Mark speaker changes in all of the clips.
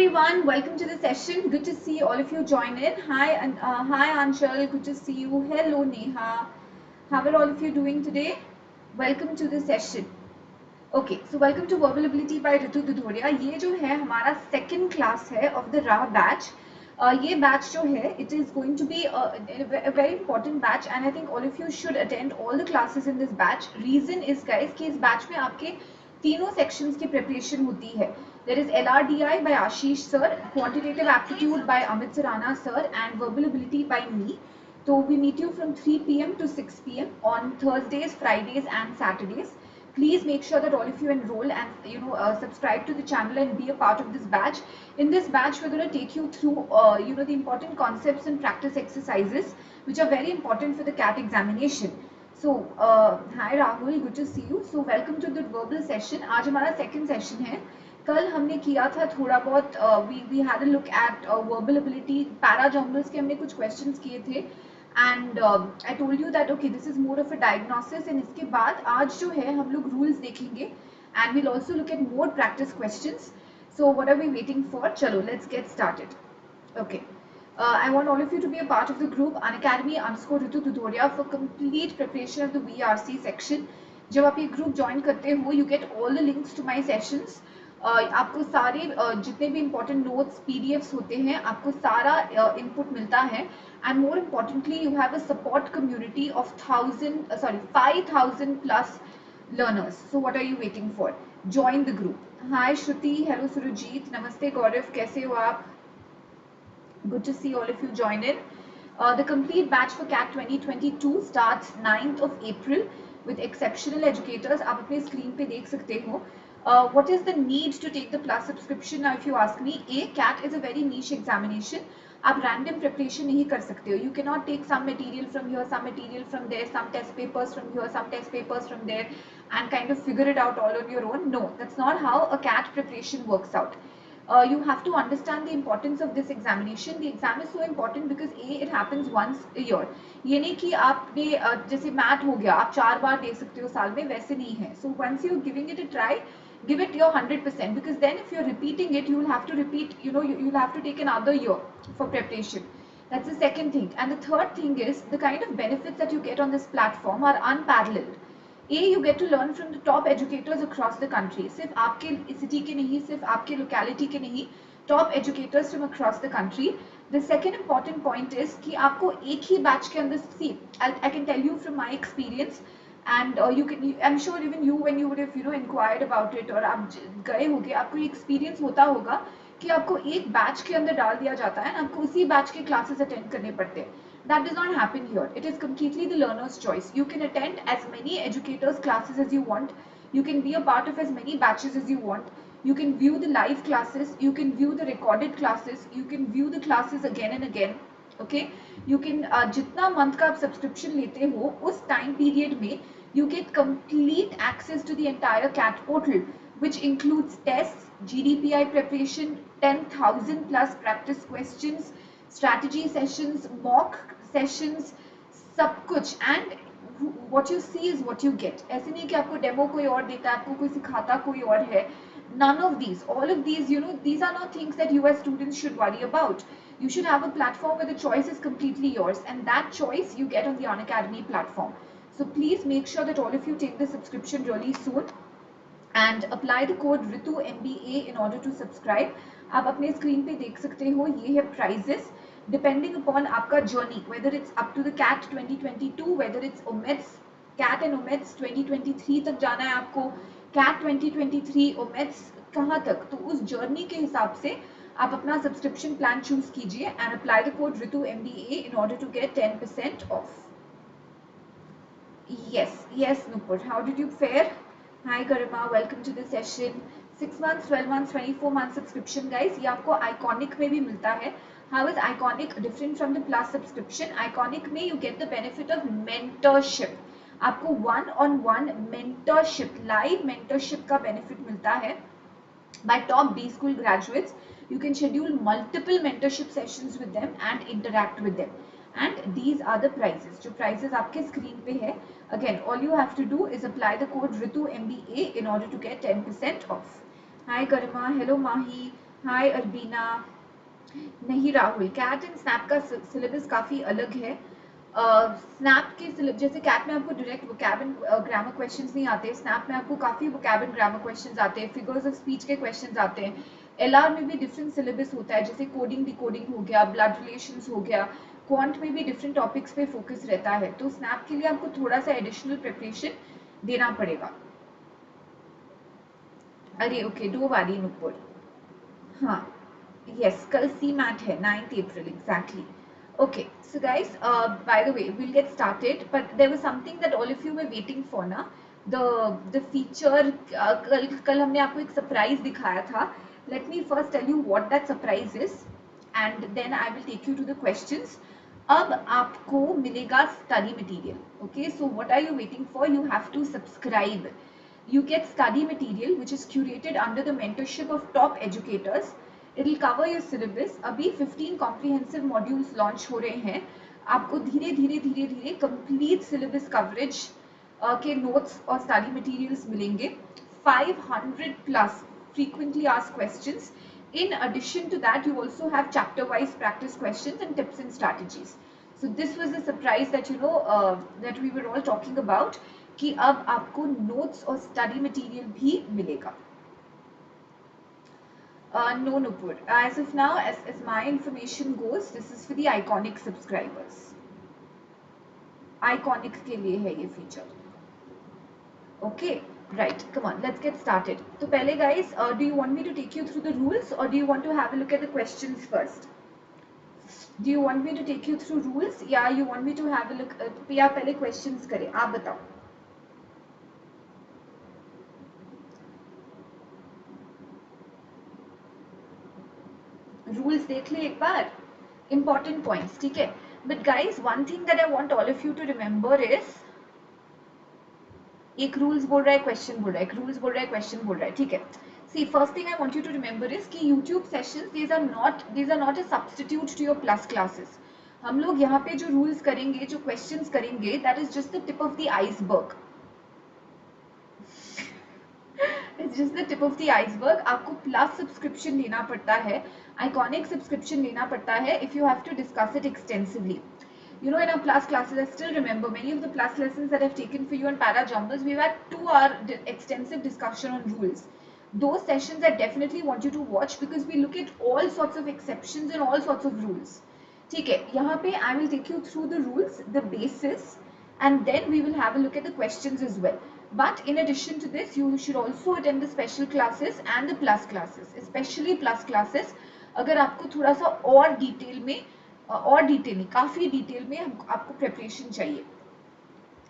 Speaker 1: everyone, welcome to the session. Good to see all of you join in. Hi Anshul, good to see you. Hello Neha. How are all of you doing today? Welcome to the session. Okay, so welcome to Verbal Ability by Ritu Dudhoria. ये जो है हमारा second class है of the RAAH batch. ये batch जो है, it is going to be a very important batch and I think all of you should attend all the classes in this batch. Reason is guys कि इस batch में आपके तीनों sections की preparation होती है. There is LRDI by Ashish sir, Quantitative Aptitude by Amit Sarana sir and Verbal Ability by me. So we meet you from 3 p.m. to 6 p.m. on Thursdays, Fridays and Saturdays. Please make sure that all of you enroll and subscribe to the channel and be a part of this batch. In this batch, we're going to take you through the important concepts and practice exercises which are very important for the CAT examination. So hi Rahul, good to see you. So welcome to the verbal session. आज हमारा second session है. कल हमने किया था थोड़ा बहुत we had a look at verbal ability. Para Jumbles के हमने कुछ questions किए थे. And I told you that okay, this is more of a diagnosis and इसके बाद आज जो है हम लोग rules देखेंगे and we'll also look at more practice questions. So what are we waiting for? चलो, let's get started. Okay. I want all of you to be a part of the group Unacademy_Ritu Dhudhoria for complete preparation of the VRC section. जब आप ये group join करते हो, you get all the links to my sessions. आपको सारे जितने भी important notes, PDFs होते हैं, आपको सारा input मिलता है. And more importantly, you have a support community of 5,000 plus learners. So what are you waiting for? Join the group. Hi Shruti, hello Surajit, Namaste Gaurav, कैसे हो आप? Good to see all of you join in. The complete batch for CAT 2022 starts 9th of April with exceptional educators. आप अपने screen पे देख सकते हो. What is the need to take the plus subscription? Now if you ask me, CAT is a very niche examination. आप random preparation नहीं कर सकते हो. You cannot take some material from here, some material from there, some test papers from here, some test papers from there and kind of figure it out all on your own. No, that's not how a CAT preparation works out. You have to understand the importance of this examination. The exam is so important because it happens once a year. ये नहीं कि आपने जैसे math हो गया आप 4 बार दे सकते हो साल में, वैसे नहीं है. So once you're giving it a try, give it your 100% because then if you're repeating it, you'll have to repeat, you'll have to take another year for preparation. That's the second thing. And the third thing is the kind of benefits that you get on this platform are unparalleled. You get to learn from the top educators across the country. सिर्फ आपके city के नहीं, सिर्फ आपके locality के नहीं, top educators from across the country. The second important point is कि आपको एक ही batch के अंदर, see, I can tell you from my experience, and I'm sure even you when you would have inquired about it और आप गए होगे, आपको ये experience होता होगा कि आपको एक batch के अंदर डाल दिया जाता है, आपको उसी batch के classes attend करने पड़ते हैं. That does not happen here. It is completely the learner's choice. You can attend as many educators classes as you want. You can be a part of as many batches as you want. You can view the live classes. You can view the recorded classes. You can view the classes again and again. Okay? You can जितना month का आप subscription लेते हो उस time period में you get complete access to the entire CAT portal, which includes tests, GDPI preparation, 10,000 plus practice questions, strategy sessions, mock sessions, सब कुछ. And what you see is what you get. ऐसे नहीं कि आपको demo कोई और देता है, आपको कोई सिखाता कोई और है. None of these, all of these, these are not things that you as students should worry about. You should have a platform where the choice is completely yours, and that choice you get on the Unacademy platform. So please make sure that all of you take the subscription really soon and apply the code Ritu MBA in order to subscribe. आप अपने screen पे देख सकते हो, ये है prices depending upon आपका journey, whether it's up to the CAT 2022, whether it's OMETs, CAT and OMETs 2023 तक जाना है आपको, CAT 2023 OMETs कहाँ तक, तो उस journey के हिसाब से आप अपना subscription plan choose कीजिए and apply the code Ritu MBA in order to get 10% off. Yes, Nupur, how did you fare? Hi Garima, welcome to the session. 6 months, 12 months, 24 months subscription guys, ये आपको Iconic में भी मिलता है. How is Iconic different from the plus subscription? Iconic में you get the benefit of mentorship. आपको one-on-one mentorship, live mentorship का benefit मिलता है by top B school graduates. You can schedule multiple mentorship sessions with them and interact with them. And these are the prices. जो prices आपके screen पे है. Again, all you have to do is apply the code Ritu MBA in order to get 10% off. Hi Garima, hello Mahi. हाय अरबीना। नहीं Rahul, cat and snap का syllabus काफ़ी अलग है। Snap के सिलेबस जैसे कैट में आपको direct vocab and grammar questions नहीं आते, स्नैप में आपको काफ़ी वोकैब एंड ग्रामर क्वेश्चंस आते हैं, फिगर्स ऑफ स्पीच के क्वेश्चंस आते हैं। एलआर में भी डिफरेंट सिलेबस होता है, जैसे कोडिंग डिकोडिंग हो गया, ब्लड रिलेशंस हो गया, क्वांट में भी डिफरेंट टॉपिक्स पे फोकस रहता है, तो स्नैप के लिए आपको थोड़ा सा एडिशनल प्रिपरेशन देना पड़ेगा। अरे ओके, दो बारी नुपुर। हाँ, yes, कल सी मैट है 9th April exactly. Okay, so guys, by the way, we'll get started. But there was something that all of you were waiting for, ना? The feature कल हमने आपको एक surprise दिखाया था. Let me first tell you what that surprise is, and then I will take you to the questions. अब आपको मिलेगा study material. Okay, so what are you waiting for? You have to subscribe. You get study material which is curated under the mentorship of top educators. It will cover your syllabus. अभी 15 comprehensive modules launch हो रहे हैं. आपको धीरे धीरे धीरे धीरे complete syllabus coverage के notes और study materials मिलेंगे. 500 plus frequently asked questions. In addition to that, you also have chapter wise practice questions and tips and strategies. So this was the surprise that that we were all talking about, कि अब आपको notes और study material भी मिलेगा. No, Nupur. As of now, as my information goes, this is for the iconic subscribers. Iconic के लिए है ये feature. Okay, right. Come on, let's get started. तो पहले guys, do you want me to take you through the rules or do you want to have a look at the questions first? Do you want me to take you through rules? या you want me to have a look? या पहले questions करें? आप बताओ. Rules देख ले एक बार. Important points, ठीक है. But guys, one thing that I want all of you to remember is, एक रूल्स बोल रहा है, क्वेश्चन बोल रहा है, एक रूल्स बोल रहा है, क्वेश्चन बोल रहा है, ठीक है. See, first thing I want you to remember is कि YouTube sessions, these are not a substitute to your plus classes. हम लोग यहाँ पे जो रूल्स करेंगे, जो क्वेश्चंस करेंगे, that is just the tip of the iceberg. It's just the tip of the iceberg. आपको प्लस सब्सक्रिप्शन लेना पड़ता है, आइकॉनिक सब्सक्रिप्शन लेना पड़ता है if you have to discuss it extensively. You know, in our plus classes, I still remember many of the plus lessons that I've taken for you on Para Jumbles. We've had 2-hour extensive discussion on rules. Those sessions I definitely want you to watch because we look at all sorts of exceptions and all sorts of rules. ठीक है, यहाँ पे I will take you through the rules, the basis, and then we will have a look at the questions as well. But in addition to this, you should also attend the special classes and the plus classes, especially plus classes. अगर आपको थोड़ा सा और detail में, और detail नहीं, काफी detail में आपको प्रिपरेशन चाहिए.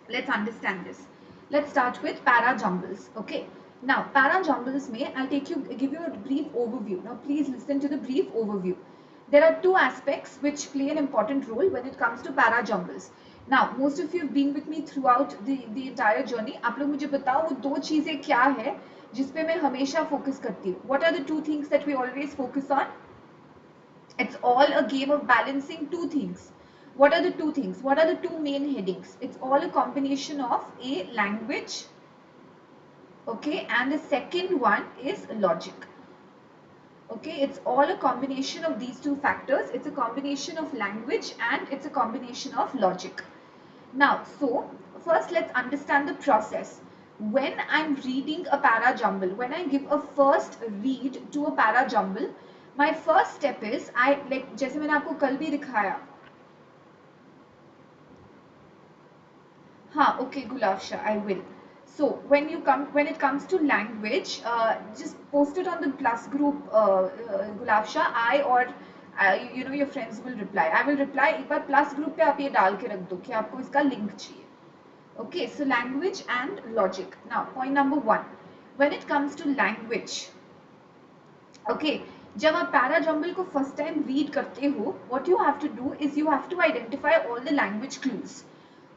Speaker 1: Let's understand this. Let's start with para jumbles. Okay. Now para jumbles में I'll give you a brief overview. Now please listen to the brief overview. There are two aspects which play an important role when it comes to para jumbles. Now most of you have been with me throughout the entire journey. आप लोग मुझे बताओ वो दो चीजें क्या है जिसपे मैं हमेशा फोकस करती हूँ. What are the two things that we always focus on? It's all a game of balancing two things. What are the two things? What are the two main headings? It's all a combination of a language, okay, and the second one is logic. Okay, it's all a combination of these two factors. It's a combination of language and it's a combination of logic. Now, so first let's understand the process. When I'm reading a para jumble, when I give a first read to a para jumble, my first step is जैसे मैंने आपको कल भी दिखाया. हाँ, okay, Gulafsha, I will. So when it comes to language, just post it on the plus group, Gulafsha. I or your friends will reply. I will reply. एक बार plus group पे आप ये डाल के रख दो कि आपको इसका link चाहिए. Okay, so language and logic. Now, point number 1. When it comes to language, okay, जब आप para jumble को first time read करते हो, what you have to do is you have to identify all the language clues.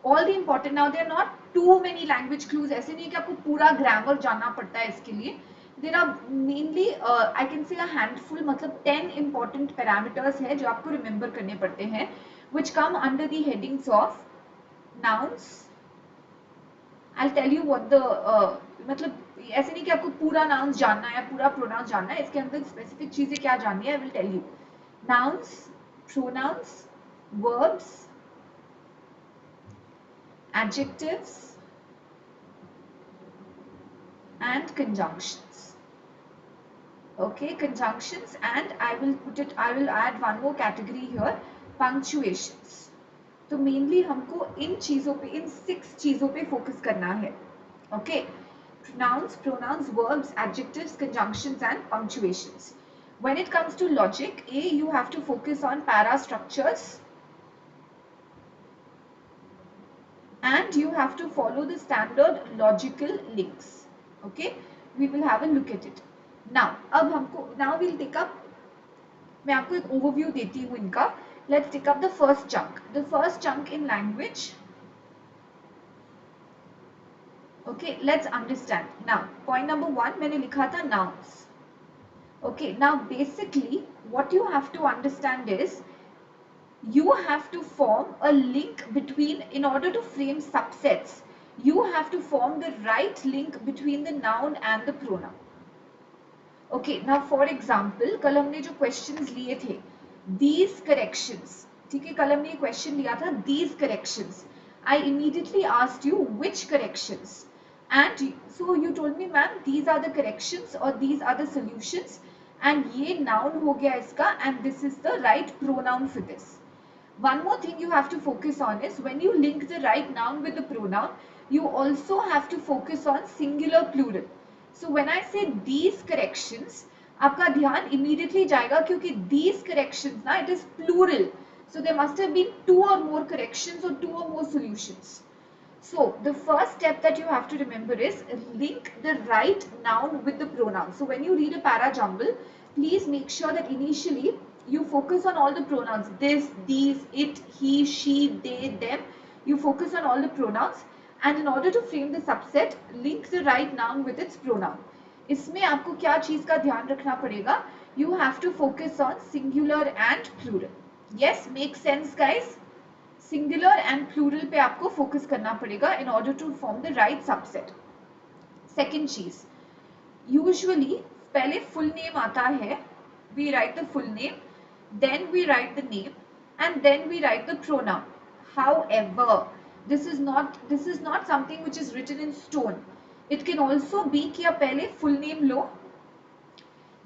Speaker 1: All the important, now there are not too many language clues. ऐसे नहीं कि आपको पूरा grammar जानना पड़ता है इसके लिए. There are mainly I can say a handful, मतलब 10 important parameters है जो आपको remember करने पड़ते हैं, which come under the headings of nouns, I'll tell you what the मतलब ऐसे नहीं कि आपको पूरा nouns जानना है या पूरा pronouns जानना है, इसके अंदर specific चीजें क्या जाननी है, I will tell you. Nouns, pronouns, verbs, adjectives, and conjunctions. Okay, conjunctions, and I will add one more category here, punctuations. तो मेनली हमको इन चीजों पे, इन 6 चीजों पे फोकस करना है. Okay, nouns, pronouns, verbs, adjectives, conjunctions, and punctuations. When it comes to logic, you have to focus on para structures, and you have to follow the standard logical links. Okay, we will have a look at it. Now we'll take up, मैं आपको एक overview देती हूँ इनका. Let's take up the first chunk. The first chunk in language. Okay, let's understand. Now, point number 1, मैंने लिखा था nouns. Okay, now basically what you have to understand is you have to form a link between, in order to frame subsets, you have to form the right link between the noun and the pronoun. Okay, now for example, कल हमने जो questions लिए थे, these corrections, ठीक है, कल हमने ये question लिया था, these corrections. I immediately asked you which corrections, and so you told me, ma'am, these are the corrections or these are the solutions, and ये noun हो गया इसका, and this is the right pronoun for this. One more thing you have to focus on is when you link the right noun with the pronoun, you also have to focus on singular plural. So when I say these corrections, आपका ध्यान immediately जाएगा क्योंकि these corrections ना, it is plural. So there must have been 2 or more corrections or 2 or more solutions. So the first step that you have to remember is link the right noun with the pronoun. So when you read a para jumble, please make sure that initially you focus on all the pronouns. This, these, it, he, she, they, them. You focus on all the pronouns. And in order to frame the subset, link the right noun with its pronoun. इसमें आपको क्या चीज का ध्यान रखना पड़ेगा? You have to focus on singular and plural. Yes, makes sense, guys? Singular and plural पे आपको focus करना पड़ेगा in order to form the right subset. Second चीज, usually पहले full name आता है. We write the full name, then we write the name, and then we write the pronoun. However, this is not something which is written in stone. It can also be कि आप पहले full name low,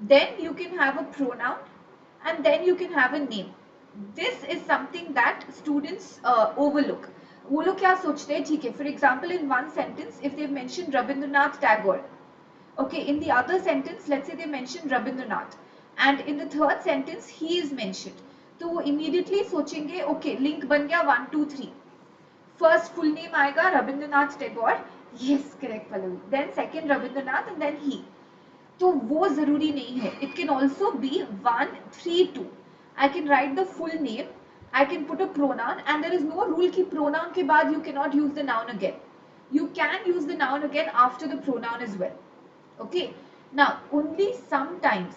Speaker 1: then you can have a pronoun, and then you can have a name. This is something that students overlook. वो लोग क्या सोचते हैं, ठीक है, for example in one sentence if they've mentioned Rabindranath Tagore, okay, in the other sentence let's say they mentioned Rabindranath, and in the third sentence he is mentioned, तो वो immediately सोचेंगे, okay, link बन गया 1 2 3. First full name आएगा Rabindranath Tagore, yes, correct Pallavi, then second Rabindranath, and then he. तो वो जरूरी नहीं है. It can also be 1 3 2. I can write the full name, I can put a pronoun, and there is no rule कि pronoun के बाद you cannot use the noun again. You can use the noun again after the pronoun as well. Okay. Now only sometimes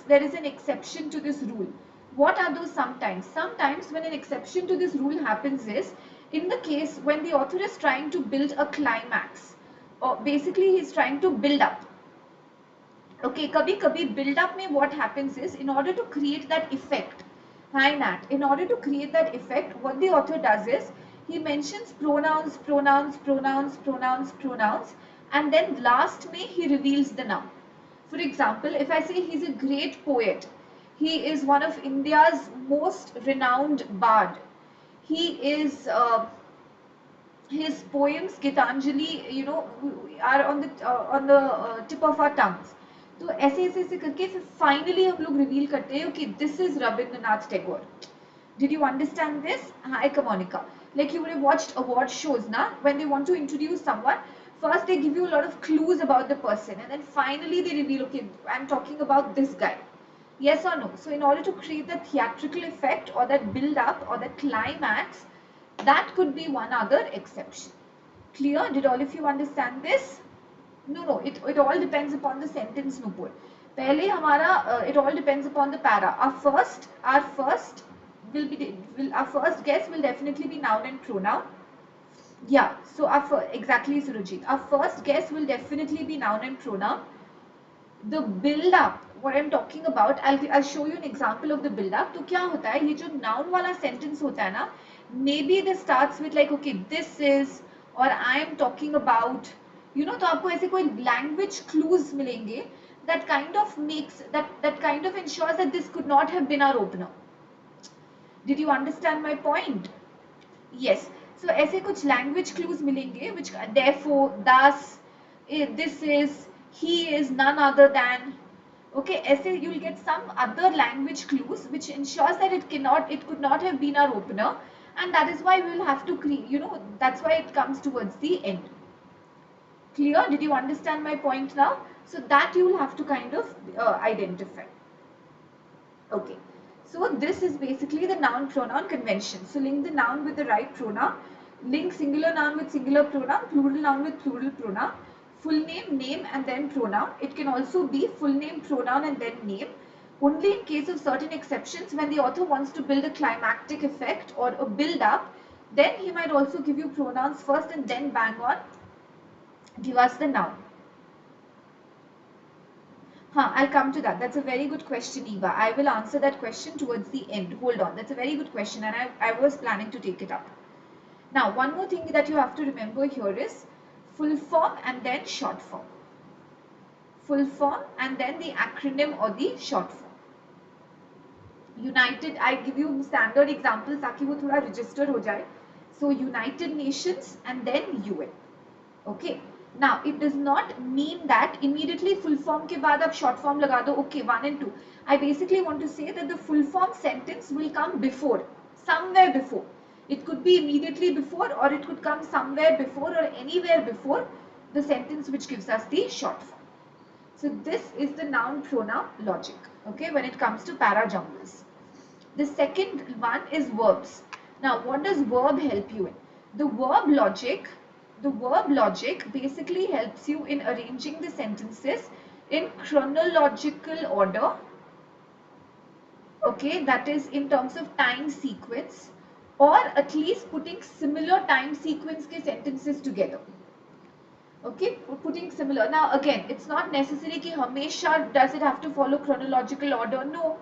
Speaker 1: there is an exception to this rule. What are those sometimes? Sometimes when an exception to this rule happens is in the case when the author is trying to build a climax, or basically he is trying to build up. Okay, kabhi kabhi build up mein what happens is, in order to create that effect, hi Nat, in order to create that effect, what the author does is he mentions pronouns, and then last mein he reveals the noun. For example, if I say he's a great poet, he is one of India's most renowned bard, he is his poems Gitanjali, you know, are on the tip of our tongues. तो ऐसे ऐसे ऐसे करके फिर finally हम लोग reveal करते हैं कि this is Rabindranath Tagore. Did you understand this? Hi Kamonika. Like you would have watched award shows, na? When they want to introduce someone, first they give you a lot of clues about the person, and then finally they reveal, okay, I'm talking about this guy. Yes or no? So in order to create that theatrical effect or that build up or that climax, that could be one other exception. Clear? Did all of you understand this? No, it all depends upon the sentence, Nupur. पहले हमारा it all depends upon the para. Our first guess will definitely be noun and pronoun. Yeah, so exactly, Surajit. Our first guess will definitely be noun and pronoun. The build up, what I'm talking about, I'll show you an example of the build up. तो क्या होता है, ये जो noun वाला sentence होता है ना, maybe this starts with like, okay, this is, or I am talking about, you know, तो आपको ऐसे कोई language clues मिलेंगे that kind of makes that kind of ensures that this could not have been our opener. Did you understand my point? Yes. So ऐसे कुछ language clues मिलेंगे which therefore, thus, this is, he is, none other than. Okay, ऐसे you will get some other language clues which ensures that it could not have been our opener, and that is why we will have to create, you know, that's why it comes towards the end. Clear? Did you understand my point now? So that you will have to kind of identify. Okay, so this is basically the noun pronoun convention. So link the noun with the right pronoun, link singular noun with singular pronoun, plural noun with plural pronoun, full name, name and then pronoun. It can also be full name, pronoun and then name. Only in case of certain exceptions, when the author wants to build a climactic effect or a build up, then he might also give you pronouns first and then bang on give us the noun. I'll come to that. That's a very good question, Eva. I will answer that question towards the end. Hold on. That's a very good question, and I was planning to take it up. Now, one more thing that you have to remember here is full form and then short form. Full form and then the acronym or the short form. United, I give you standard examples ताकि वो थोड़ा register हो जाए. So, United Nations and then UN. Okay. Now, it does not mean that immediately full form के बाद आप short form लगा दो. Okay, 1 and 2. I basically want to say that the full form sentence will come before, somewhere before. It could be immediately before, or it could come somewhere before or anywhere before the sentence which gives us the short form. So this is the noun pronoun logic, okay, when it comes to para jumbles. The second one is verbs. Now, what does verb help you in? The verb logic basically helps you in arranging the sentences in chronological order. Okay, that is in terms of time sequence, or at least putting similar time sequence ke sentences together. Okay, putting similar. Now again, it's not necessary ki hamesha does it have to follow chronological order. No,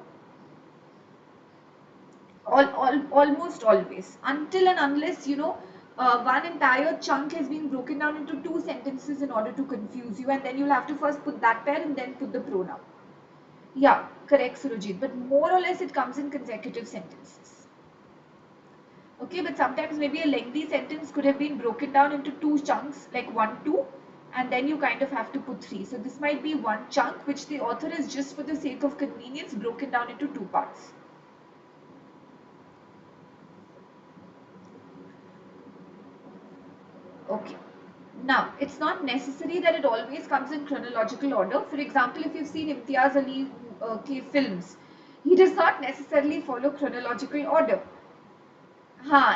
Speaker 1: almost always, until and unless, you know, one entire chunk has been broken down into two sentences in order to confuse you, and then you'll have to first put that pair and then put the pronoun. Yeah, correct, Surajit, but more or less it comes in consecutive sentences. Okay, but sometimes maybe a lengthy sentence could have been broken down into two chunks, like 1, 2, and then you kind of have to put 3. So this might be one chunk which the author has, just for the sake of convenience, broken down into two parts. Okay. Now, it's not necessary that it always comes in chronological order. For example, if you've seen Imtiaz Ali films, he does not necessarily follow chronological order.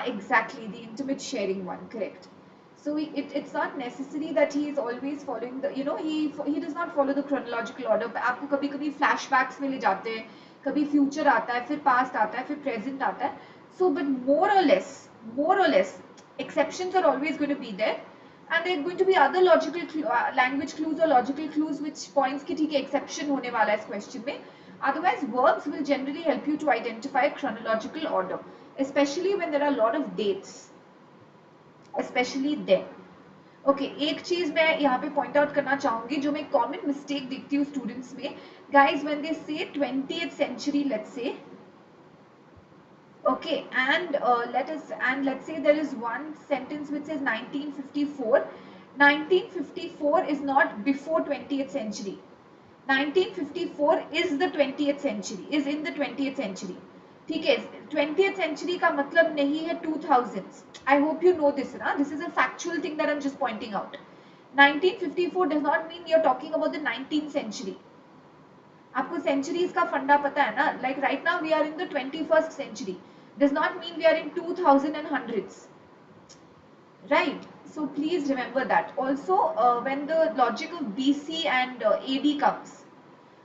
Speaker 1: Exactly, the intimate sharing one, correct. So it's not necessary that he is always following the, you know, he does not follow the chronological order. आपको कभी कभी flashbacks में ले जाते हैं, कभी future आता है, फिर past आता है, फिर present आता है. So, but more or less, exceptions are always going to be there, and there are going to be other logical language clues or logical clues which points कि ठीक है exception होने वाला है इस question में. Otherwise, verbs will generally help you to identify chronological order, especially when there are a lot of dates, especially then. Okay, एक चीज मैं यहाँ पे पॉइंट आउट करना चाहूंगी जो मैं कॉमन मिस्टेक देखती हूँ स्टूडेंट्स में. Guys, when they say 20th century, let's say, okay, and let's say there is one sentence which says 1954. 1954 is not before 20th century. 1954 is the 20th century, is in the 20th century. ठीक है, 20th century का मतलब नहीं है 2000s. I hope you know this, ना? This is a factual thing that I'm just pointing out. 1954 does not mean you're talking about the 19th century. आपको centuries का फंडा पता है ना? Like right now we are in the 21st century. Does not mean we are in 2000 and hundreds. Right? So please remember that. Also, when the logic of BC and AD comes,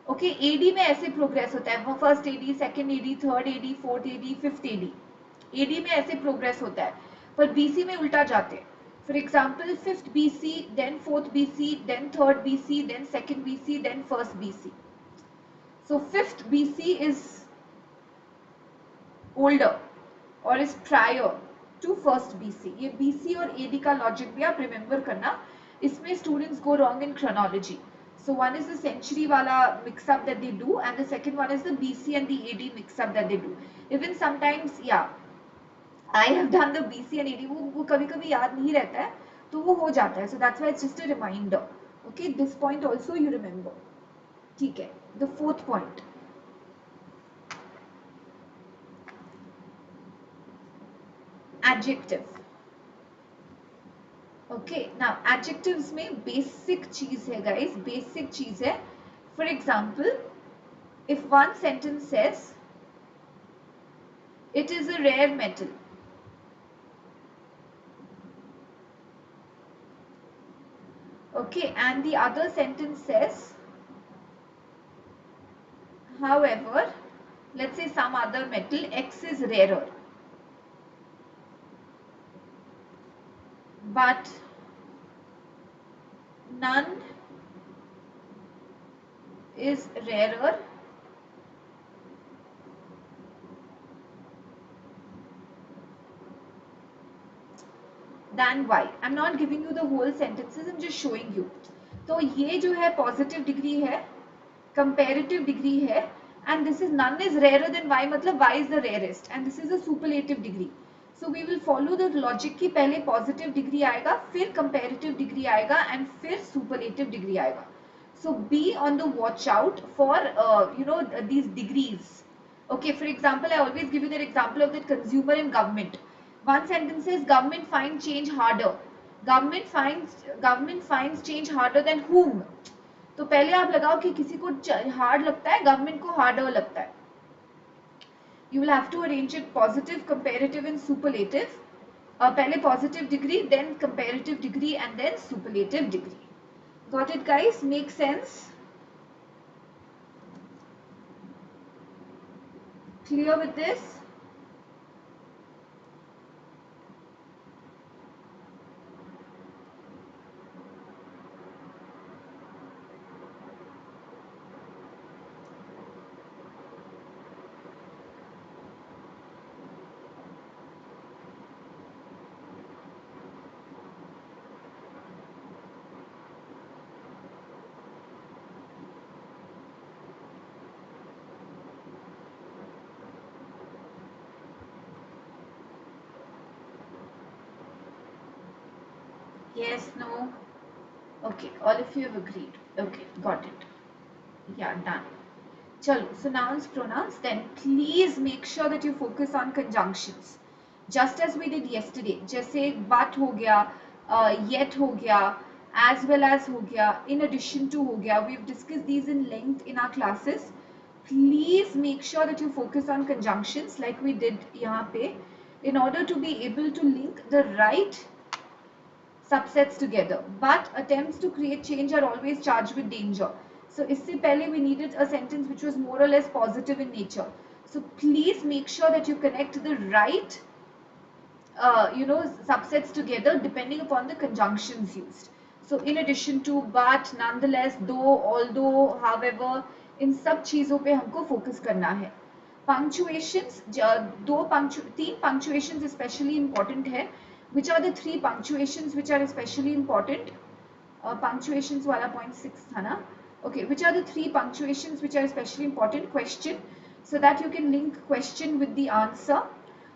Speaker 1: okay, AD में ऐसे progress होता है, first AD, second AD, third AD, fourth AD, fifth AD. AD में ऐसे progress होता है, पर BC में उल्टा जाते हैं. For example, 5th BC, then 4th BC, then 3rd BC, then 2nd BC, then 1st BC. So 5th BC is older or is prior to 1st BC. ये BC और AD का लॉजिक भी आप remember करना. इसमें students go wrong in chronology. So one is the century wala mix up that they do, and the second one is the BC and the AD mix up that they do. Even sometimes, yeah, I have done the BC and AD, वो कभी कभी याद नहीं रहता है, तो वो हो जाता है. So that's why it's just a reminder. Okay, this point also you remember. ठीक है. The fourth point. Adjective. Okay, now adjectives में basic चीज है guys, basic चीज है. For example, if one sentence says it is a rare metal, okay, and the other sentence says, however, let's say some other metal X is rarer, but none is rarer than Y. I'm not giving you the whole sentences, I'm just showing you. तो ये जो है positive degree है, comparative degree है, and this is none is rarer than Y, मतलब Y is the rarest, and this is a superlative degree. So we will follow the logic कि पहले positive degree आएगा, फिर comparative degree आएगा, and फिर superlative degree आएगा. So be on the watch out for these degrees. Okay, for example, I always give you that example of the consumer and government. One sentence says government finds change harder. Government finds change harder than whom? तो पहले आप लगाओ कि किसी को hard लगता है, government को हार्डर लगता है. You will have to arrange it positive, comparative and superlative. पहले positive degree, then comparative degree and then superlative degree. Got it guys? Make sense? Clear with this? Yes, no. Okay, all of you have agreed. Okay, got it. Yeah, done. Chalo, so nouns, pronouns, then please make sure that you focus on conjunctions. Just as we did yesterday. जैसे but हो गया, yet हो गया, as well as हो गया, in addition to हो गया. We've discussed these in length in our classes. Please make sure that you focus on conjunctions like we did यहाँ पे, in order to be able to link the right subsets together, but attempts to create change are always charged with danger. So isse pehle we needed a sentence which was more or less positive in nature. So please make sure that you connect the right subsets together depending upon the conjunctions used. So in addition to, but, nonetheless, though, although, however, इन सब चीजों पे हमको focus करना है. Punctuations, तीन punctuations especially important है. Which are the three punctuations which are especially important? Punctuations वाला point 6 था ना? Okay, which are the three punctuations which are especially important? Question, so that you can link question with the answer.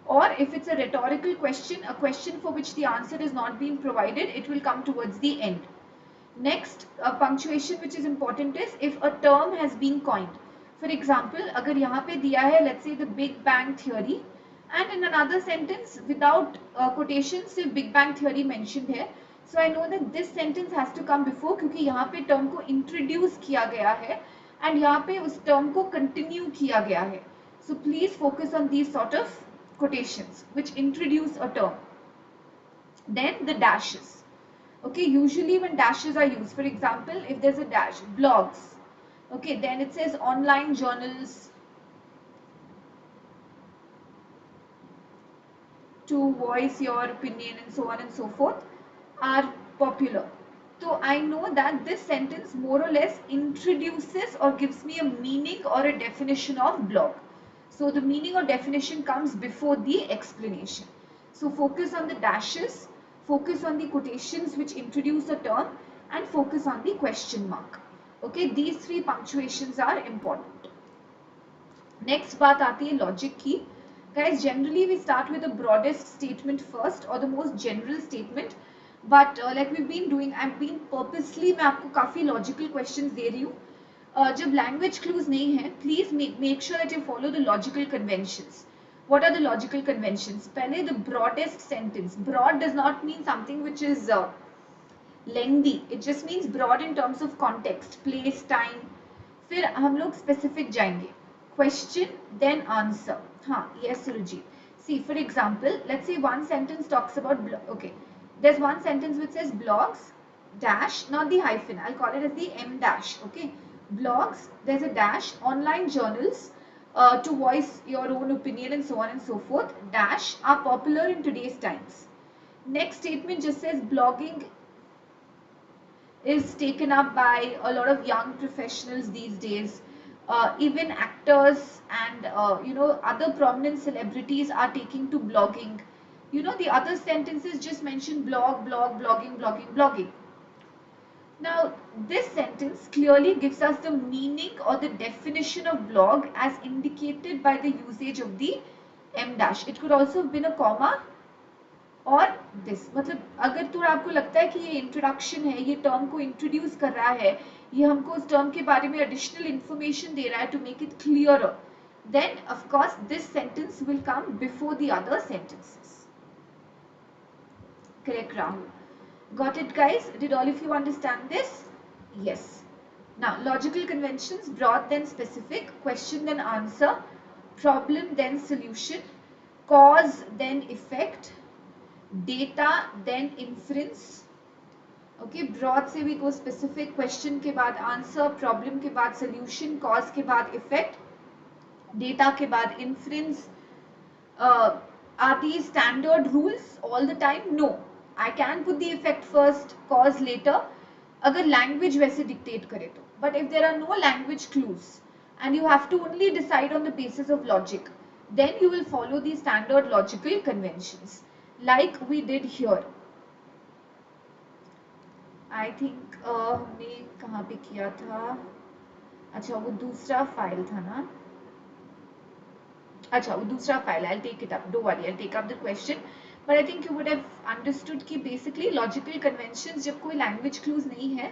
Speaker 1: Or if it's a rhetorical question, a question for which the answer is not being provided, it will come towards the end. Next, a punctuation which is important is if a term has been coined. For example, अगर यहाँ पे दिया है, let's say the Big Bang Theory, and in another sentence without quotation सिर्फ Big Bang Theory mentioned है, so I know that this sentence has to come before क्योंकि यहाँ पे term को introduce किया गया है and यहाँ पे उस term को continue किया गया है. So please focus on these sort of quotations which introduce a term. Then the dashes. Okay, usually when dashes are used, for example, if there's a dash, blogs, okay, then it says online journals to voice your opinion and so on and so forth. are popular. So I know that this sentence more or less introduces or gives me a meaning or a definition of blog. So the meaning or definition comes before the explanation. So focus on the dashes, focus on the quotations which introduce a term, and focus on the question mark. Okay, these three punctuations are important. Next बात आती है logic की. Guys, generally we start with the broadest statement first or the most general statement. But like we've been doing, I've been purposely मैं आपको काफी logical questions दे रही हूँ. जब language clues नहीं है, please make sure that you follow the logical conventions. What are the logical conventions? पहले the broadest sentence. Broad does not mean something which is lengthy. It just means broad in terms of context, place, time. फिर हम लोग specific जाएंगे. Question, then answer. हाँ, yes, Suruji. See, for example, let's say one sentence talks about, okay, there's one sentence which says blogs, dash, not the hyphen, I'll call it as the M dash, okay. Blogs, there's a dash, online journals, to voice your own opinion and so on and so forth, dash, are popular in today's times. Next statement just says blogging is taken up by a lot of young professionals these days. Even actors and other prominent celebrities are taking to blogging. The other sentences just mention blog, blog, blogging, blogging, blogging. Now, this sentence clearly gives us the meaning or the definition of blog as indicated by the usage of the M dash. It could also have been a comma और this. मतलब अगर तो आपको लगता है कि ये introduction है, ये टर्म को इंट्रोड्यूस कर रहा है, ये हमको उस टर्म के बारे में एडिशनल इंफॉर्मेशन दे रहा है to make it clearer, then of course this sentence will come before the other sentences. Correct, Rahul? Got it, guys? Did all of you understand this? Yes. Now, logical conventions: broad then specific, question then answer, problem then solution, cause then effect, data then inference. Okay, broad से भी go specific, question के बाद answer, problem के बाद solution, cause के बाद effect, data के बाद inference. Are these standard rules all the time? No. I can put the effect first, cause later, अगर language वैसे dictate करे तो. But if there are no language clues and you have to only decide on the basis of logic, then you will follow the standard logical conventions like we did here. I think हमने कहाँ पे किया था? अच्छा, वो दूसरा file था ना? अच्छा, वो दूसरा file. I'll take it up. Don't worry, I'll take up the question. But I think you would have understood कि basically logical conventions, जब कोई language clues नहीं है,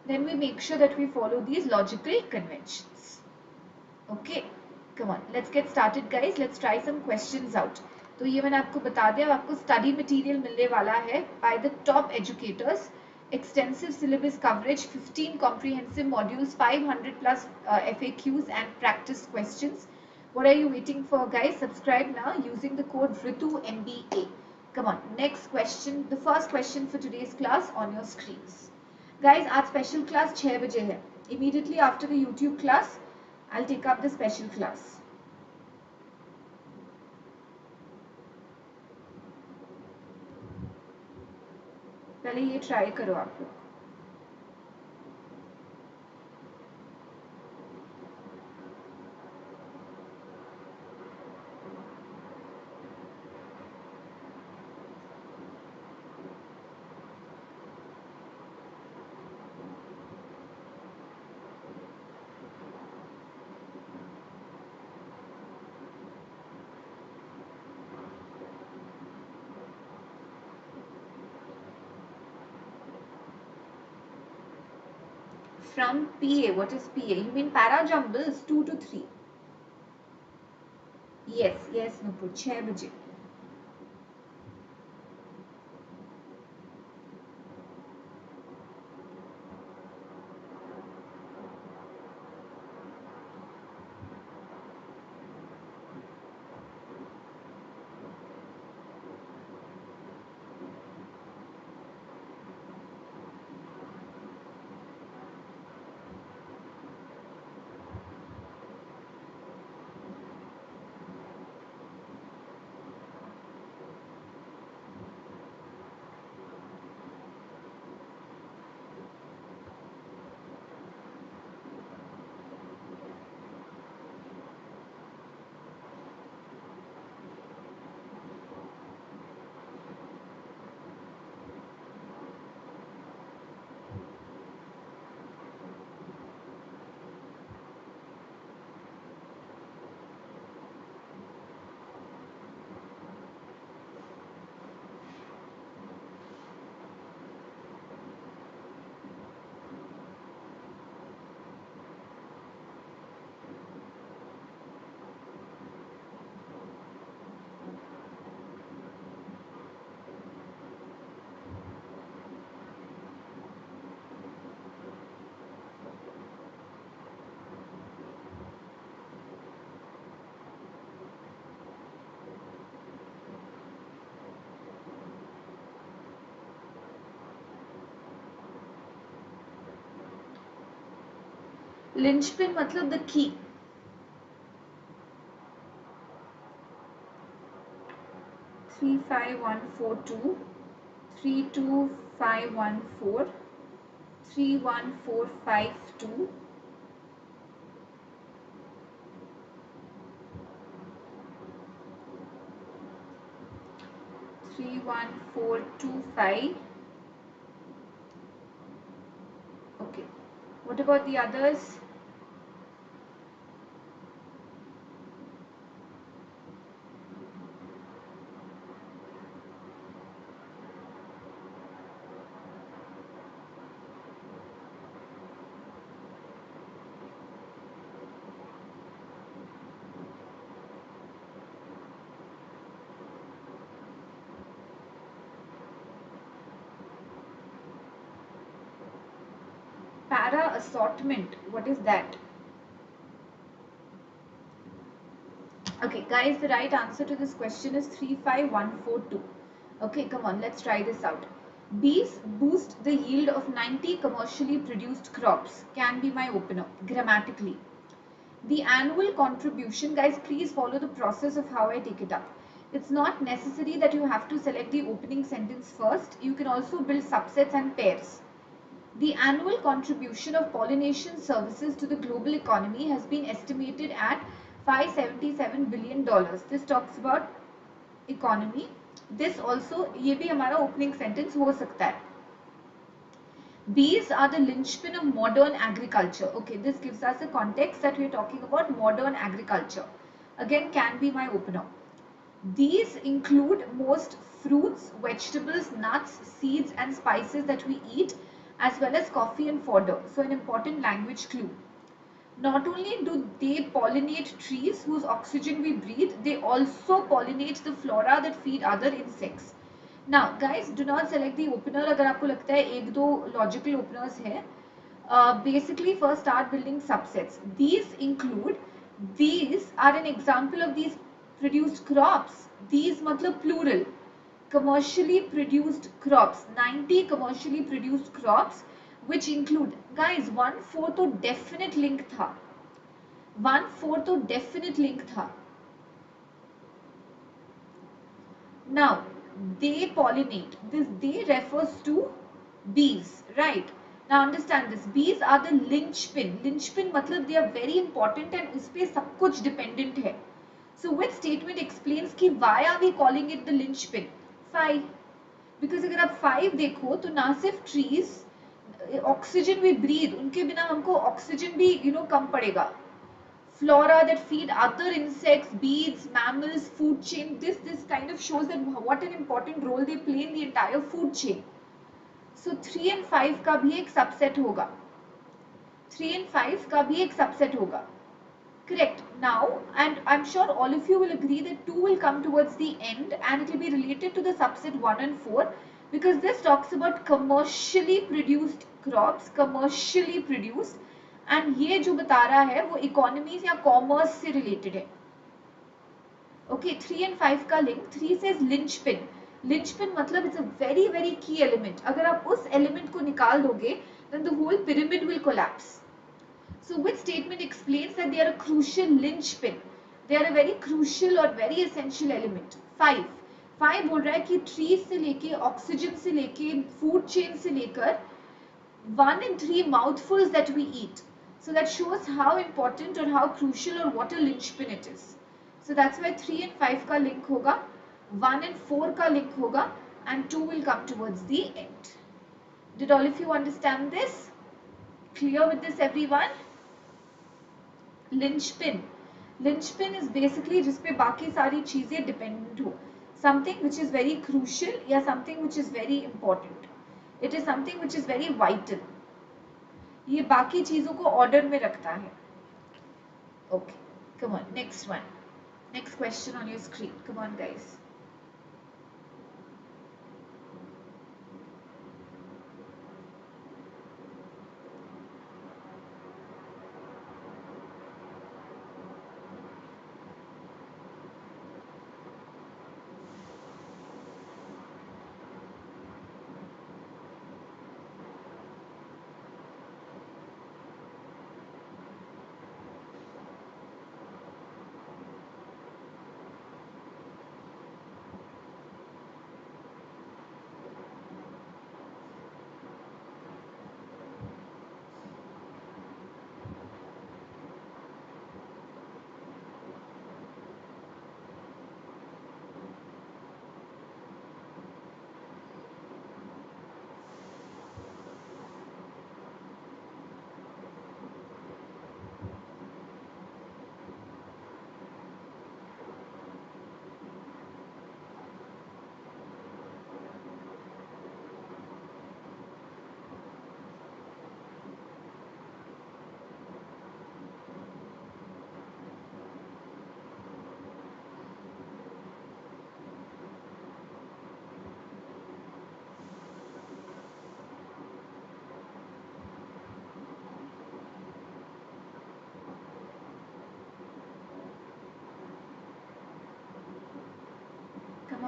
Speaker 1: then we make sure that we follow these logical conventions. Okay, come on, let's get started, guys. Let's try some questions out. तो ये मैंने आपको बता दिया, आपको study material मिलने वाला है by the top educators. Extensive syllabus coverage, 15 comprehensive modules, 500 plus FAQs and practice questions. What are you waiting for, guys? Subscribe now using the code RITUMBA. Come on, next question. The first question for today's class on your screens. Guys, आज special class 6 बजे है. Immediately after the YouTube class, I'll take up the special class. पहले ये try करो आप लोग. From PA, what is PA? You mean para jumbles 2 to 3? Yes, yes, Nupur, 6 बजे. Linchpin मतलब the key. 35142, 32514, 31452, 31425. Okay. What about the others? Para assortment. What is that? Okay, guys, the right answer to this question is 35142. Okay, come on, let's try this out. Bees boost the yield of 90 commercially produced crops. Can be my opener, grammatically. The annual contribution, guys, please follow the process of how I take it up. It's not necessary that you have to select the opening sentence first. You can also build subsets and pairs. The annual contribution of pollination services to the global economy has been estimated at $577 billion. This talks about economy. This also, ये भी हमारा opening sentence हो सकता है. Bees are the linchpin of modern agriculture. Okay, this gives us a context that we are talking about modern agriculture. Again, can be my opener. These include most fruits, vegetables, nuts, seeds and spices that we eat, as well as coffee and fodder. So an important language clue. Not only do they pollinate trees whose oxygen we breathe, they also pollinate the flora that feed other insects. Now guys, do not select the opener अगर आपको लगता है एक दो logical openers है. Basically first start building subsets. These include, these are an example of these produced crops. These मतलब plural. Commercially produced crops, 90 commercially produced crops, which include, guys, 1/4 तो definite link था, 1/4 तो definite link था. Now they pollinate, this they refers to bees, right? Now understand this, bees are the linchpin. Linchpin मतलब they are very important and उस पे सब कुछ dependent है. So which statement explains कि why are we calling it the linchpin? 5. Because अगर आप 5 देखो तो ना सिर्फ trees, ऑक्सीजन वी ब्रीथ, उनके बिना हमको ऑक्सीजन भी कम पड़ेगा. Flora that feed other insects, bees, mammals, food chain. This kind of shows that what an important role they play in the entire food chain. So 3 and 5 का भी एक subset होगा. 3 and 5 का भी एक subset होगा. Correct. Now, and I'm sure all of you will agree that 2 will come towards the end and it will be related to the subset 1 and 4, because this talks about commercially produced crops, commercially produced, and ये जो बता रहा है वो economies या commerce से related है. Okay, 3 and 5 का link. 3 says linchpin. Linchpin मतलब it's a very very key element. अगर आप उस element को निकाल दोगे, then the whole pyramid will collapse. So which statement explains that they are a crucial linchpin? They are a very crucial or very essential element. 5. 5 बोल रहा है कि trees से लेके, oxygen से लेके, food chain से लेकर 1 in 3 mouthfuls that we eat. So that shows how important or how crucial or what a linchpin it is. So that's why 3 and 5 का link होगा, 1 and 4 का link होगा, and 2 will come towards the end. Did all of you understand this? Clear with this, everyone? Linchpin. Linchpin is basically जिस पे बाकी सारी चीजें dependent हो. Something which is very crucial या something which is very important. It is something which is very vital. ये बाकी चीजों को order में रखता है. Okay, come on, next one. Next question on your screen. Come on, guys.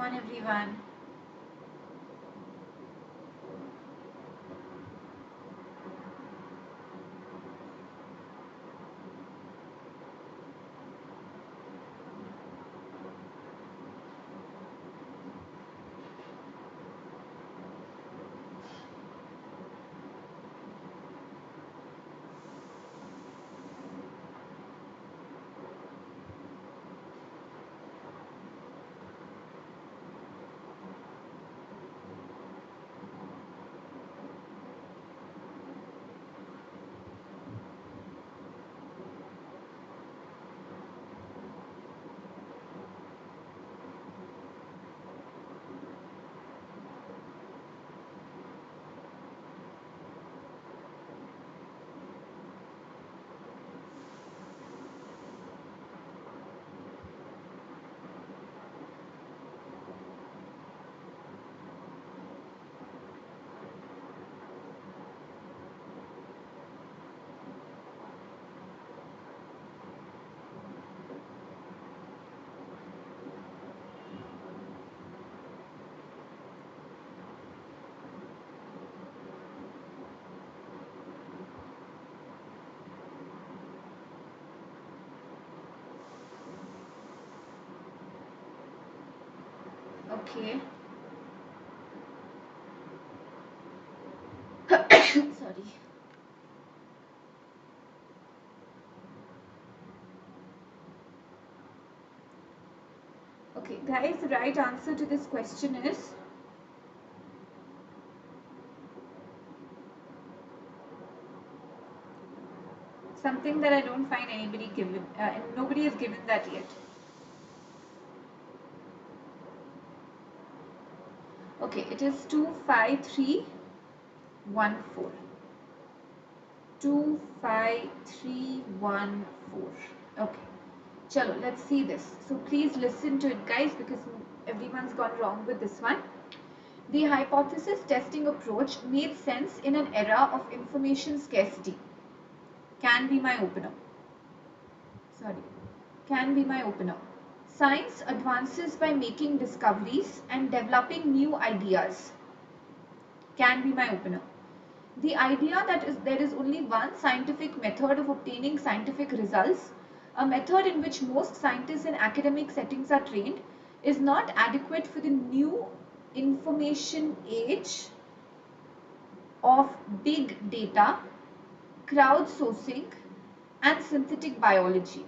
Speaker 1: on, everyone. Okay. Sorry. Okay, guys, the right answer to this question is something that I don't find anybody given, nobody has given that yet. Okay, it is 25314. 25314. Okay, chalo, let's see this. So please listen to it, guys, because everyone's gone wrong with this one. The hypothesis testing approach made sense in an era of information scarcity. Can be my opener. Sorry, can be my opener. Science advances by making discoveries and developing new ideas. Can be my opener. The idea that there is only one scientific method of obtaining scientific results, a method in which most scientists in academic settings are trained, is not adequate for the new information age of big data, crowdsourcing, and synthetic biology.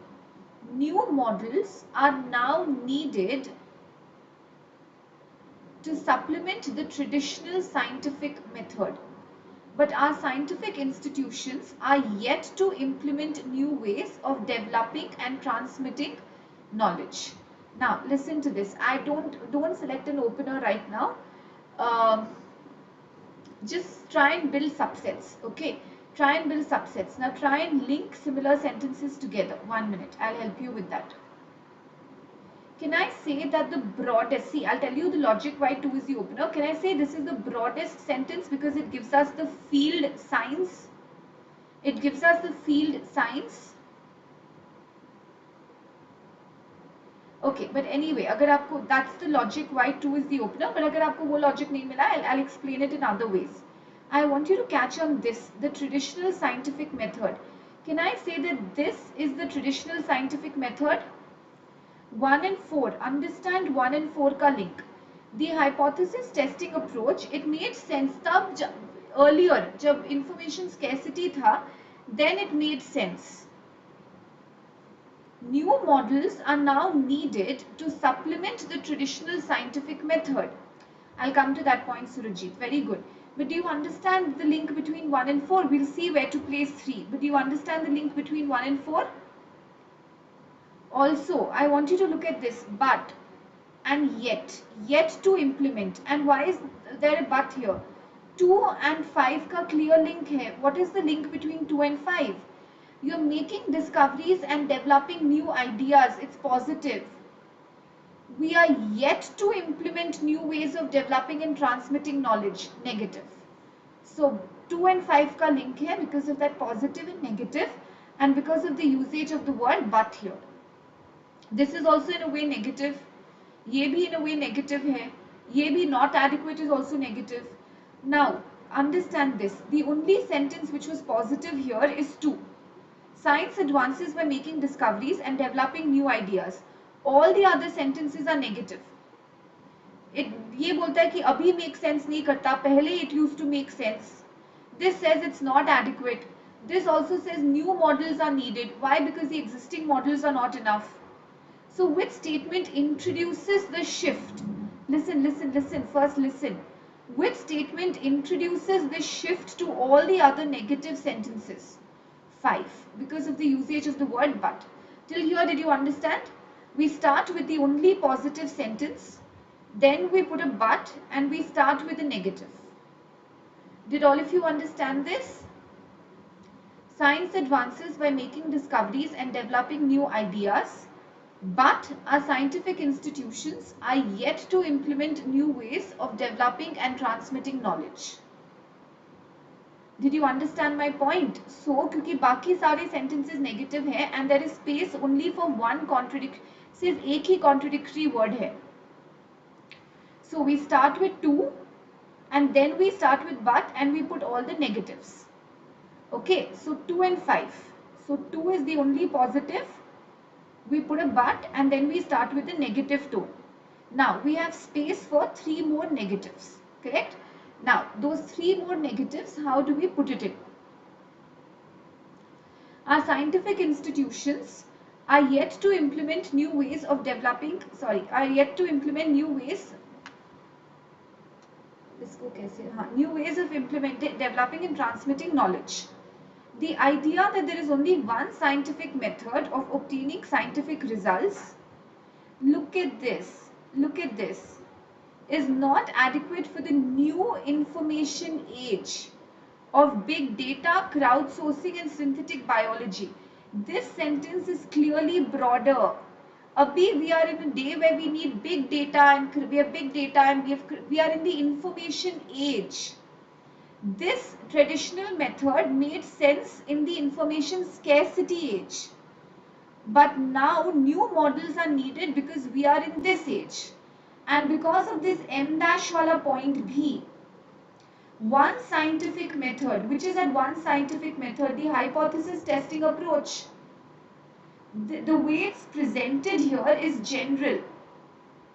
Speaker 1: New models are now needed to supplement the traditional scientific method. But our scientific institutions are yet to implement new ways of developing and transmitting knowledge. Now, listen to this. I don't select an opener right now. Just try and build subsets. Okay, try and build subsets. Now, try and link similar sentences together. 1 minute. I'll help you with that. Can I say that the broadest, see, I'll tell you the logic why 2 is the opener. Can I say this is the broadest sentence because it gives us the field science? It gives us the field science. Okay, but anyway, अगर आपको, that's the logic why 2 is the opener. But अगर आपको वो logic नहीं मिला, I'll explain it in other ways. I want you to catch on this, the traditional scientific method. Can I say that this is the traditional scientific method? 1 and 4, understand 1 and 4 का link. The hypothesis testing approach, it made sense तब earlier जब information scarcity था, then it made sense. New models are now needed to supplement the traditional scientific method. I'll come to that point, Surajit. Very good. But do you understand the link between 1 and 4? We'll see where to place 3. But do you understand the link between 1 and 4? Also, I want you to look at this, but and yet to implement. And why is there a but here? 2 and 5 का clear link है. What is the link between 2 and 5? You're making discoveries and developing new ideas. It's positive. We are yet to implement new ways of developing and transmitting knowledge. Negative. So 2 and 5 का link है because of that positive and negative, and because of the usage of the word but here. This is also in a way negative. ये भी in a way negative है, ये भी not adequate is also negative. Now understand this, the only sentence which was positive here is to. Science advances by making discoveries and developing new ideas. All the other sentences are negative. ये बोलता है कि अभी make sense नहीं करता, पहले it used to make sense. This says it's not adequate. This also says new models are needed. Why? Because the existing models are not enough. So which statement introduces the shift? Listen, listen, listen. First listen. Which statement introduces the shift to all the other negative sentences? 5. Because of the usage of the word but. Till here, did you understand? We start with the only positive sentence. Then we put a but and we start with a negative. Did all of you understand this? Science advances by making discoveries and developing new ideas, but our scientific institutions are yet to implement new ways of developing and transmitting knowledge. Did you understand my point? So, क्योंकि बाकी सारे sentences negative हैं and there is space only for one contradiction, सिर्फ एक ही contradictory word है. So, we start with to and then we start with but and we put all the negatives. Okay, so 2 and 5. So 2 is the only positive. We put a but and then we start with the negative tone. Now we have space for 3 more negatives. Correct? Now those 3 more negatives, how do we put it in? Our scientific institutions are yet to implement new ways of developing, new ways. New ways of implementing, developing and transmitting knowledge. The idea that there is only one scientific method of obtaining scientific results, look at this, is not adequate for the new information age of big data, crowdsourcing and synthetic biology. This sentence is clearly broader. Abhi, we are in a day where we need big data and we are in the information age. This traditional method made sense in the information scarcity age. But now new models are needed because we are in this age. And because of this M dash wala point B, one scientific method, which is that one scientific method, the hypothesis testing approach, the way it's presented here is general.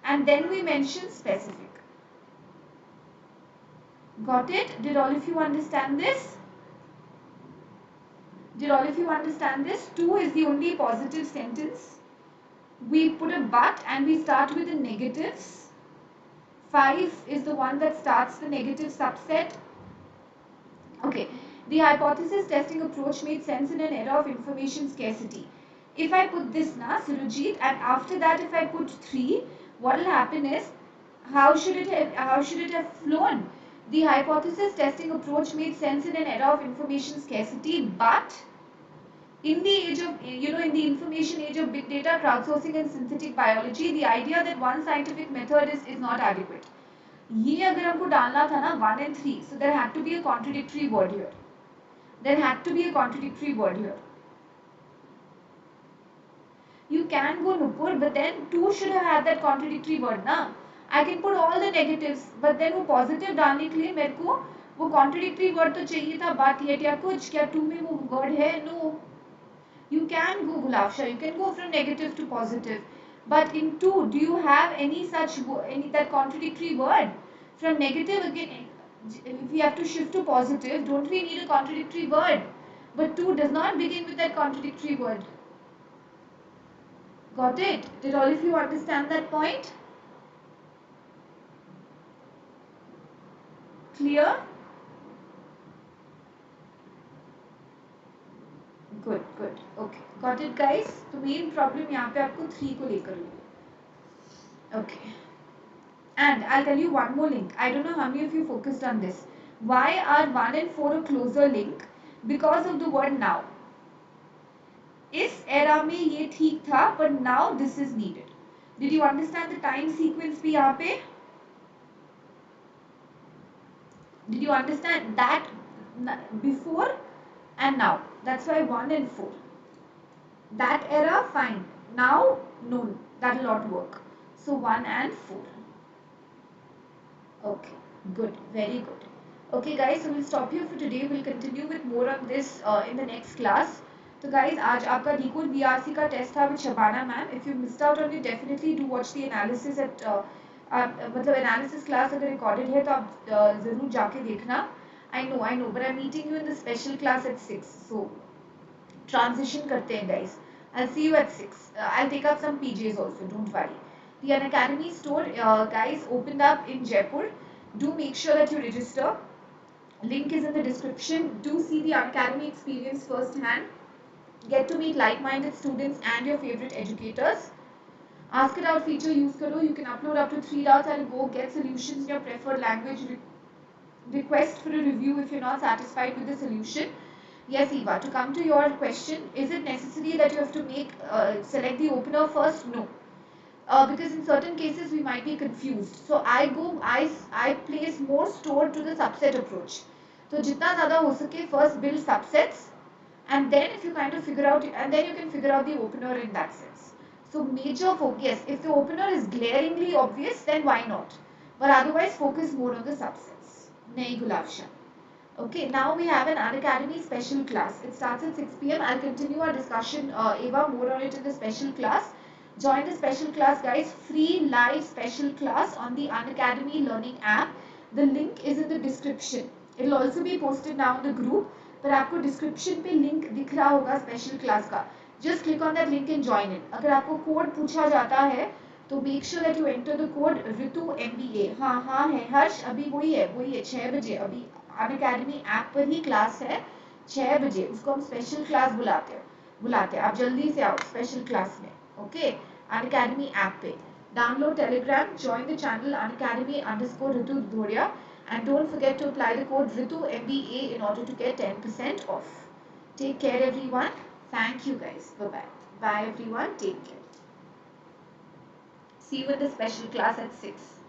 Speaker 1: And then we mention specific. Got it? Did all of you understand this? Did all of you understand this? 2 is the only positive sentence. We put a but and we start with the negatives. 5 is the one that starts the negative subset. Okay. The hypothesis testing approach made sense in an era of information scarcity. If I put this na, Surajit, and after that if I put 3, what will happen is, how should it have flown? The hypothesis testing approach made sense in an era of information scarcity, but in the age of, in the information age of big data, crowdsourcing and synthetic biology, the idea that one scientific method is not adequate. ये अगर हमको डालना था ना 1 and 3, so there had to be a contradictory word here. You can go Nupur, but then 2 should have had that contradictory word na. I can put all the negatives, but then वो positive डालने के लिए मेरे को वो contradictory word तो चाहिए था, but yet या कुछ क्या 2 में वो word है? No. You can go Gulafsha, you can go from negative to positive, but in 2, do you have any that contradictory word? From negative again, if we have to shift to positive, don't we need a contradictory word? But 2 does not begin with that contradictory word. Got it? Did all of you understand that point? Clear? Good. Okay. Got it, guys? तो main problem यहाँ पे आपको 3 को लेकर हुई. Okay. And I'll tell you one more link. I don't know how many of you focused on this. Why are 1 and 4 a closer link? Because of the word now. इस era में ये ठीक था, but now this is needed. Did you understand the time sequence भी यहाँ पे? Did you understand that before and now? That's why 1 and 4. That era, fine. Now, no, that will not work. So 1 and 4. Okay, good, very good. Okay guys, so we'll stop here for today. We'll continue with more on this in the next class. तो guys, आज आपका decode BRC का test था with Shabana ma'am. If you missed out on it, definitely do watch the analysis at मतलब analysis class अगर recorded है तो आप ज़रूर जाके देखना. I know, but I'm meeting you in the special class at 6. So transition करते हैं guys. I'll see you at 6. I'll take up some PJs also. Don't worry. The Unacademy store, guys, opened up in Jaipur. Do make sure that you register. Link is in the description. Do see the Unacademy experience firsthand. Get to meet like-minded students and your favorite educators. Ask it out feature use karo. You can upload up to 3 doubts and go get solutions in your preferred language. Request for a review if you're not satisfied with the solution. Yes, Eva, to come to your question, is it necessary that you have to select the opener first? No. Because in certain cases we might be confused. So I place more store to the subset approach. So jitna zyada ho sake, first build subsets, and then if you kind of figure out, and then you can figure out the opener in that sense. So major focus, yes, if the opener is glaringly obvious, then why not? But otherwise focus more on the subsets. Nahi Gulab Shah. Okay, now we have an Unacademy special class. It starts at 6 p.m. I'll continue our discussion, Eva, more on it in the special class. Join the special class, guys. Free live special class on the Unacademy learning app. The link is in the description. It will also be posted now in the group. पर आपको description पे link दिख रहा होगा special class का. Just click on that link and join it. अगर आपको code पूछा जाता है तो make sure that you enter the code Ritu MBA. हाँ है हर्ष, अभी वही है 6 बजे. अभी Unacademy ऐप पर ही क्लास है 6 बजे. उसको हम स्पेशल क्लास बुलाते हैं. आप जल्दी से आओ स्पेशल क्लास में. Okay, Unacademy ऐप पे. Download Telegram, join the channel Unacademy_Ritu Dhudhoria, and don't forget to apply the code Ritu MBA in order to get 10% off. Take care everyone. Thank you guys. Bye bye. Bye everyone. Take care. See you in the special class at 6.